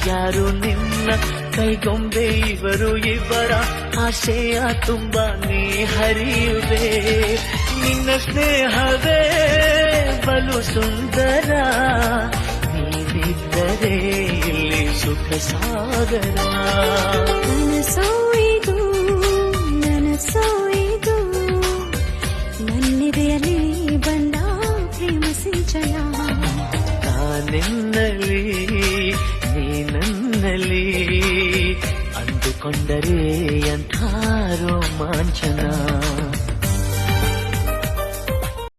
ಯಾರು ನಿನ್ನ ಕೈಗೊಂಬೆ ಇವರು ಇವರ ಆಶೆಯ ತುಂಬ ನೀ ಹರಿಯುವೆ ನಿನ್ನ ಸ್ನೇಹವೇ ಬಲು ಸುಂದರ ನೀನಿದ್ದರೆ ಇಲ್ಲಿ ಸುಖ ಸಾಗರ ನನಸೋಯಿದು ನನಸೋಯಿದು ನನ್ನೆದೆಯಲ್ಲಿ ಬಂದ ಪ್ರೇಮ ಸಿಂಚನ ನಾನೆನ್ನಲಿ ನೀನನ್ನಲಿ ಅಂದುಕೊಂಡರೆ ಅಂಥ ರೋಮಾಂಚನ